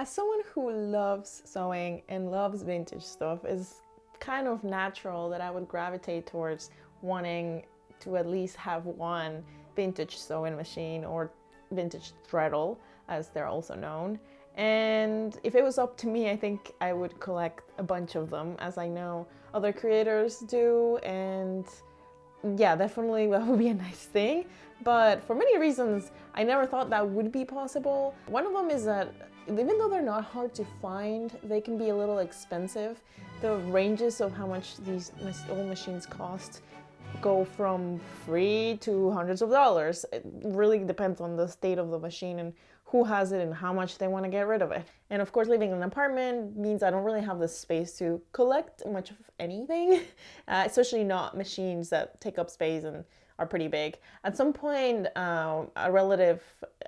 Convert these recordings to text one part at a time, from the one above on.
As someone who loves sewing and loves vintage stuff, it's kind of natural that I would gravitate towards wanting to at least have one vintage sewing machine, or vintage threadle as they're also known. And if it was up to me, I think I would collect a bunch of them, as I know other creators do. And yeah, definitely that would be a nice thing. But for many reasons, I never thought that would be possible. One of them is that even though they're not hard to find, they can be a little expensive. The ranges of how much these old machines cost go from free to hundreds of dollars. It really depends on the state of the machine and who has it and how much they want to get rid of it. And of course, living in an apartment means I don't really have the space to collect much of anything, especially not machines that take up space and are pretty big. At some point, a relative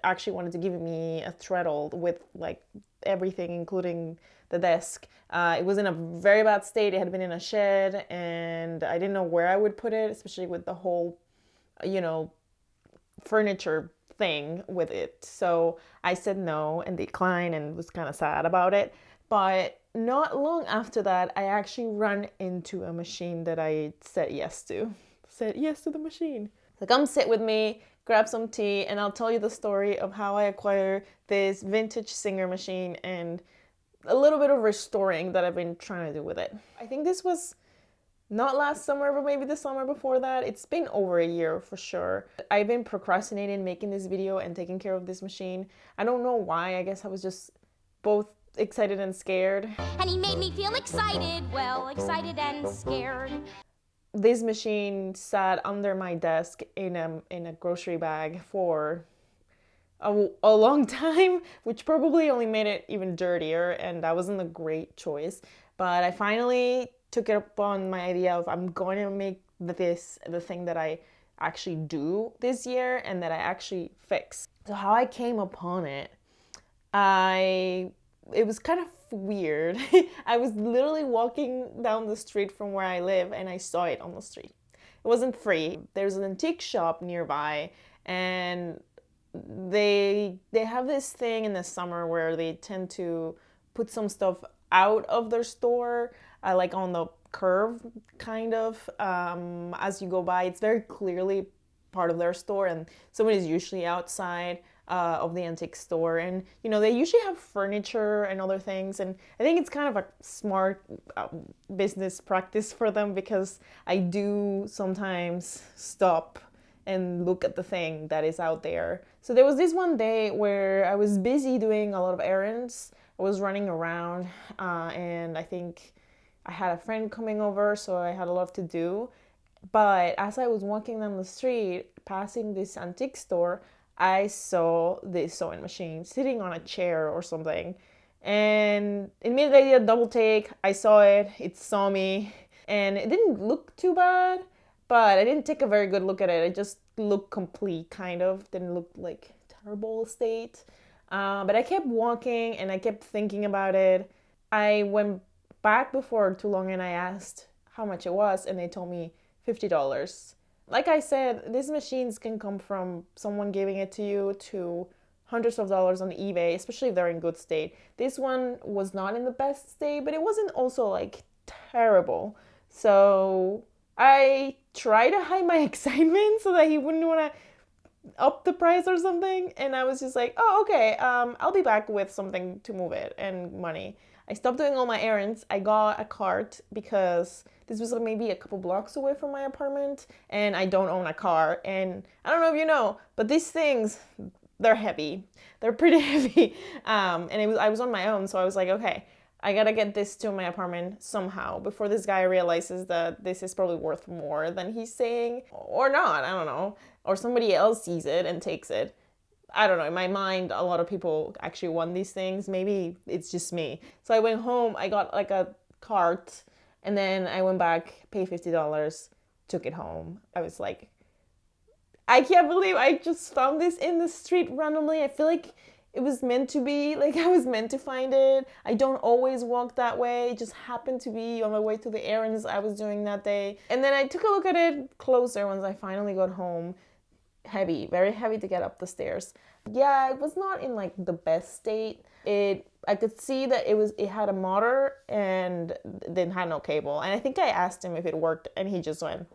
actually wanted to give me a threadle with like everything, including the desk. It was in a very bad state. It had been in a shed, and I didn't know where I would put it, especially with the whole, furniture thing with it. So I said no and declined and was kind of sad about it. But not long after that, I actually ran into a machine that I said yes to. Said yes to the machine. So come sit with me, grab some tea, and I'll tell you the story of how I acquired this vintage Singer machine and a little bit of restoring that I've been trying to do with it. I think this was not last summer, but maybe the summer before that. It's been over a year for sure. I've been procrastinating making this video and taking care of this machine. I don't know why. I guess I was just both excited and scared. And he made me feel excited, well, excited and scared. This machine sat under my desk in a grocery bag for a long time, which probably only made it even dirtier, and that wasn't a great choice. But I finally took it upon my idea of I'm going to make this the thing that I actually do this year and that I actually fix. So how I came upon it, it was kind of weird. I was literally walking down the street from where I live and I saw it on the street. It wasn't free. There's an antique shop nearby, and they have this thing in the summer where they tend to put some stuff out of their store, like on the curve kind of, as you go by. It's very clearly part of their store, and someone is usually outside of the antique store, and they usually have furniture and other things, and I think it's kind of a smart business practice for them, because I do sometimes stop and look at the thing that is out there. So there was this one day where I was busy doing a lot of errands. I was running around, and I think I had a friend coming over, so I had a lot to do. But as I was walking down the street, passing this antique store, I saw this sewing machine sitting on a chair or something. And immediately I did a double take. I saw it, it saw me, and it didn't look too bad, but I didn't take a very good look at it. It just looked complete, kind of. Didn't look like terrible state. But I kept walking and I kept thinking about it. I went back before too long and I asked how much it was, and they told me $50. Like I said, these machines can come from someone giving it to you to hundreds of dollars on eBay, especially if they're in good state. This one was not in the best state, but it wasn't also like terrible. So I tried to hide my excitement so that he wouldn't want to up the price or something, and I was just like, oh, okay, I'll be back with something to move it and money. I stopped doing all my errands. I got a cart because this was maybe a couple blocks away from my apartment, and I don't own a car, and I don't know if you know, but these things, they're heavy. They're pretty heavy, and I was on my own, so I was like, okay, I gotta get this to my apartment somehow before this guy realizes that this is probably worth more than he's saying, or not, I don't know, or somebody else sees it and takes it. I don't know, in my mind, a lot of people actually want these things. Maybe it's just me. So I went home, I got like a cart, and then I went back, paid $50, took it home. I was like, I can't believe I just found this in the street randomly. I feel like it was meant to be, like I was meant to find it. I don't always walk that way. It just happened to be on my way to the errands I was doing that day. And then I took a look at it closer once I finally got home. Heavy, very heavy to get up the stairs. Yeah, it was not in like the best state. It I could see that it had a motor and then had no cable. And I think I asked him if it worked, and he just went.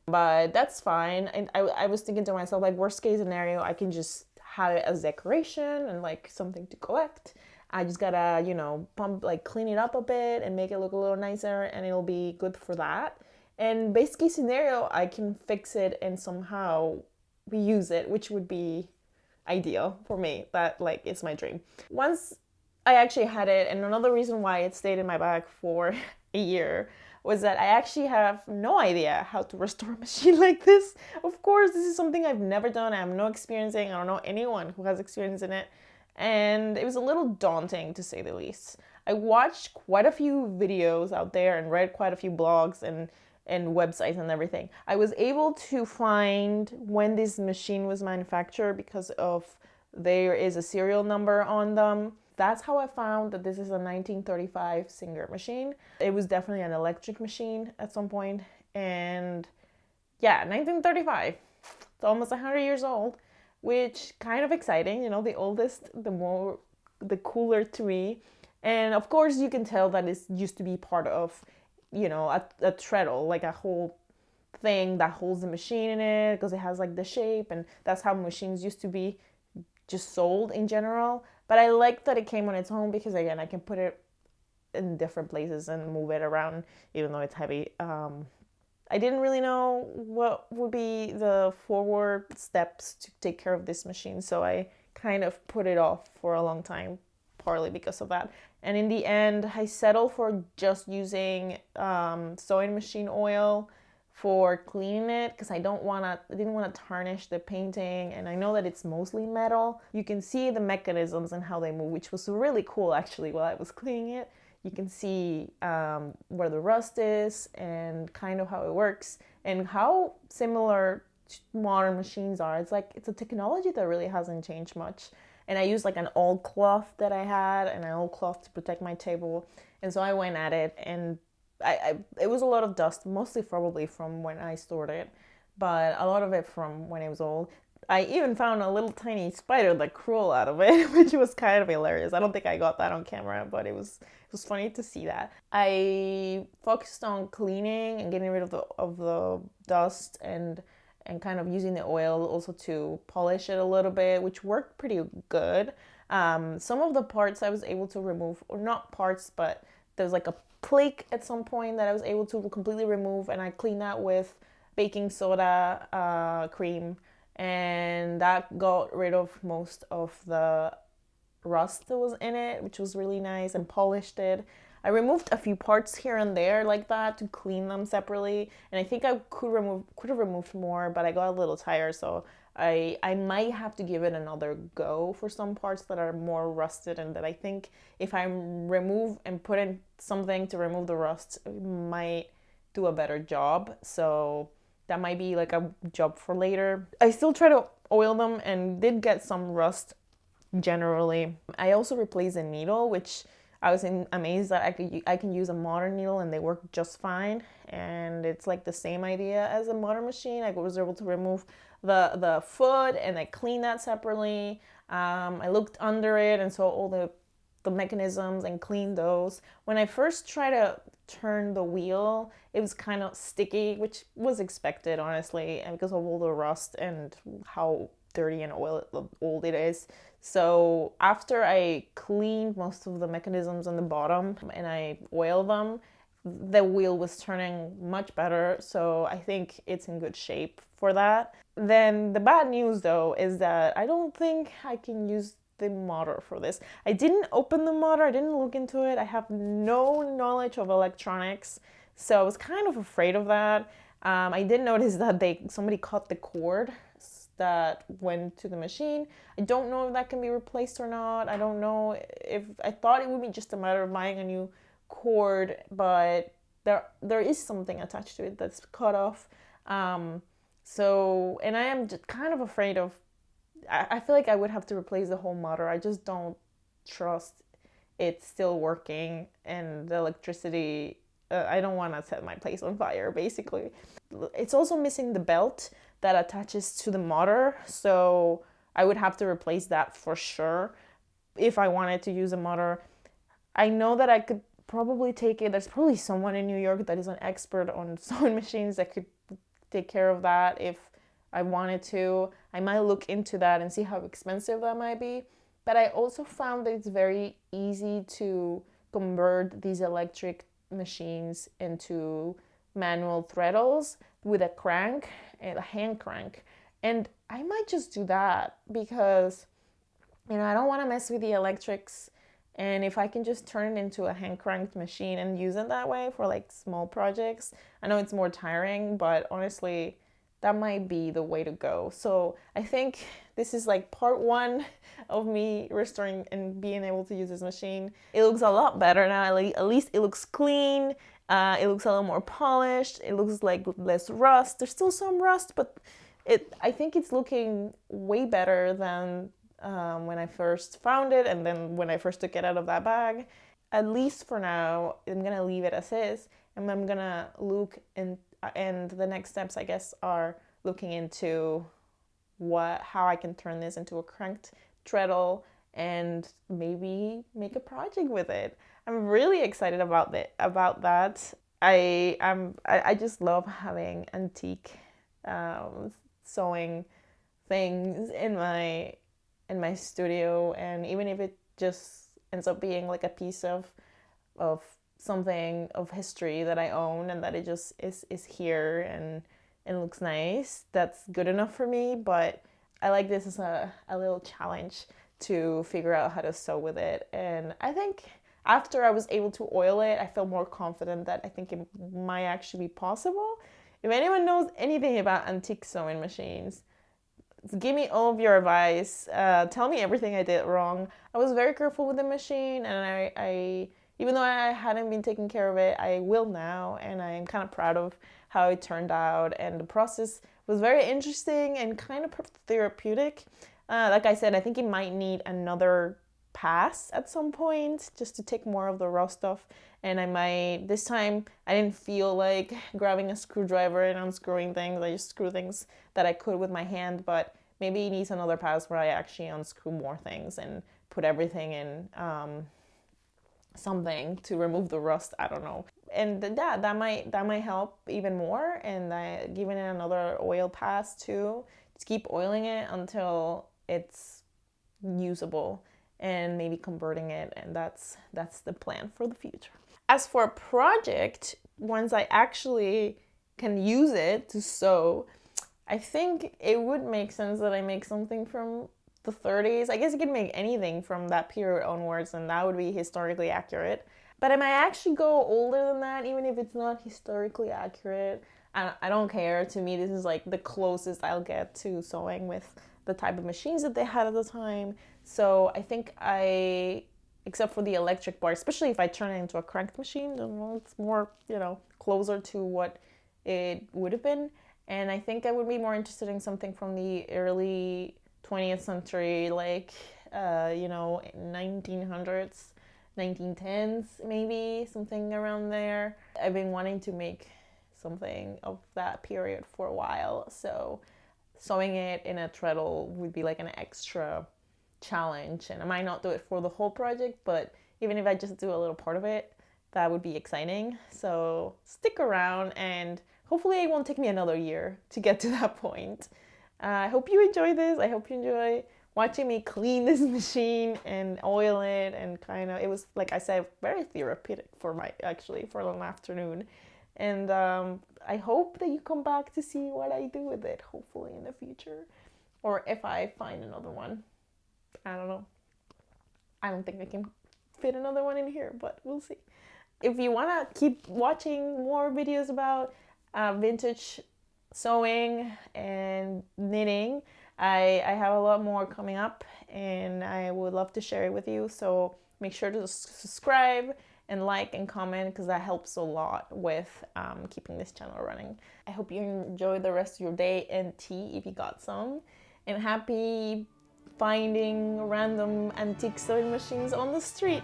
But that's fine. And I was thinking to myself, like, worst case scenario, I can just have it as decoration and like something to collect. I just gotta, clean it up a bit and make it look a little nicer, and it'll be good for that. And best case scenario, I can fix it and somehow reuse it, which would be ideal for me. That like is my dream. Once I actually had it, and another reason why it stayed in my bag for a year was that I actually have no idea how to restore a machine like this. Of course, this is something I've never done. I have no experience in. I don't know anyone who has experience in it. And it was a little daunting, to say the least. I watched quite a few videos out there and read quite a few blogs and websites and everything. I was able to find when this machine was manufactured because of there is a serial number on them. That's how I found that this is a 1935 Singer machine. It was definitely an electric machine at some point. And yeah, 1935. It's almost 100 years old, which kind of exciting. The oldest, the cooler to me. And of course, you can tell that it used to be part of, a treadle, like a whole thing that holds the machine in it, because it has like the shape, and that's how machines used to be just sold in general. But I like that it came on its own because, again, I can put it in different places and move it around, even though it's heavy. I didn't really know what would be the forward steps to take care of this machine, so I kind of put it off for a long time, partly because of that. And in the end, I settled for just using sewing machine oil for cleaning it, because I didn't want to tarnish the painting, and I know that it's mostly metal. You can see the mechanisms and how they move, which was really cool actually while I was cleaning it. You can see where the rust is and kind of how it works and how similar modern machines are. It's a technology that really hasn't changed much. And I used like an old cloth that I had, and an old cloth to protect my table. And so I went at it, and it was a lot of dust, mostly probably from when I stored it, but a lot of it from when it was old. I even found a little tiny spider that crawled out of it, which was kind of hilarious. I don't think I got that on camera, but it was funny to see that. I focused on cleaning and getting rid of the dust and kind of using the oil also to polish it a little bit, which worked pretty good. Some of the parts I was able to remove, or not parts, but there's like a plaque at some point that I was able to completely remove, and I cleaned that with baking soda cream, and that got rid of most of the rust that was in it, which was really nice, and polished it. I removed a few parts here and there like that to clean them separately, and I think I could have removed more, but I got a little tired, so I might have to give it another go for some parts that are more rusted, and that I think if I remove and put in something to remove the rust, it might do a better job. So that might be like a job for later. I still try to oil them and did get some rust generally. I also replaced a needle, which I was amazed that I can use a modern needle and they work just fine. And it's like the same idea as a modern machine. I was able to remove the foot and I cleaned that separately. I looked under it and saw all the mechanisms and cleaned those. When I first tried to turn the wheel, it was kind of sticky, which was expected, honestly, and because of all the rust and how dirty and old it is. So after I cleaned most of the mechanisms on the bottom and I oiled them, the wheel was turning much better. So I think it's in good shape for that. Then the bad news though is that I don't think I can use the motor for this. I didn't open the motor, I didn't look into it. I have no knowledge of electronics, so I was kind of afraid of that. I did notice that somebody cut the cord that went to the machine. I don't know if that can be replaced or not. I don't know if I thought it would be just a matter of buying a new cord, but there is something attached to it that's cut off. So, and I am just kind of afraid of, I feel like I would have to replace the whole motor. I just don't trust it still working, and the electricity, I don't want to set my place on fire, basically. It's also missing the belt that attaches to the motor, so I would have to replace that for sure. if I wanted to use a motor. I know that I could probably take it. There's probably someone in New York that is an expert on sewing machines that could take care of that if I wanted to. I might look into that and see how expensive that might be. But I also found that it's very easy to convert these electric machines into manual threadles with a crank, a hand crank. And I might just do that because, I don't want to mess with the electrics. And if I can just turn it into a hand cranked machine and use it that way for like small projects, I know it's more tiring, but honestly, that might be the way to go. So I think this is like part 1 of me restoring and being able to use this machine. It looks a lot better now. At least it looks clean. It looks a little more polished. It looks like less rust. There's still some rust, but I think it's looking way better than when I first found it and then when I first took it out of that bag. At least for now, I'm gonna leave it as is, and I'm gonna look and the next steps, I guess, are looking into how I can turn this into a cranked treadle and maybe make a project with it. I'm really excited about that. I just love having antique sewing things in my studio, and even if it just ends up being like a piece of something of history that I own and that it just is here and looks nice, that's good enough for me. But I like this as a little challenge to figure out how to sew with it. And I think after I was able to oil it, I felt more confident that I think it might actually be possible. If anyone knows anything about antique sewing machines, give me all of your advice. Tell me everything I did wrong. I was very careful with the machine, and I even though I hadn't been taking care of it, I will now, and I'm kind of proud of how it turned out. And the process was very interesting and kind of therapeutic. Like I said, I think it might need another pass at some point just to take more of the raw stuff. And this time I didn't feel like grabbing a screwdriver and unscrewing things. I just screw things that I could with my hand, but maybe it needs another pass where I actually unscrew more things and put everything in something to remove the rust. I don't know. And that might help even more. And giving it another oil pass too. Just keep oiling it until it's usable, and maybe converting it, and that's the plan for the future. As for a project, once I actually can use it to sew, I think it would make sense that I make something from the 30s. I guess you can make anything from that period onwards, and that would be historically accurate. But I might actually go older than that, even if it's not historically accurate. I don't care. To me, this is like the closest I'll get to sewing with the type of machines that they had at the time. So I think except for the electric bar, especially if I turn it into a cranked machine, then it's more, closer to what it would have been. And I think I would be more interested in something from the early 20th century, like, 1900s, 1910s, maybe, something around there. I've been wanting to make something of that period for a while, so sewing it in a treadle would be like an extra challenge. And I might not do it for the whole project, but even if I just do a little part of it, that would be exciting. So stick around, and hopefully it won't take me another year to get to that point. I hope you enjoy this. I hope you enjoy watching me clean this machine and oil it, and it was, like I said, very therapeutic for an afternoon. And I hope that you come back to see what I do with it, hopefully in the future, or if I find another one. I don't know. I don't think I can fit another one in here, but we'll see. If you want to keep watching more videos about vintage sewing and knitting, I have a lot more coming up, and I would love to share it with you. So make sure to subscribe and like and comment, because that helps a lot with keeping this channel running. I hope you enjoy the rest of your day and tea if you got some, and happy finding random antique sewing machines on the street.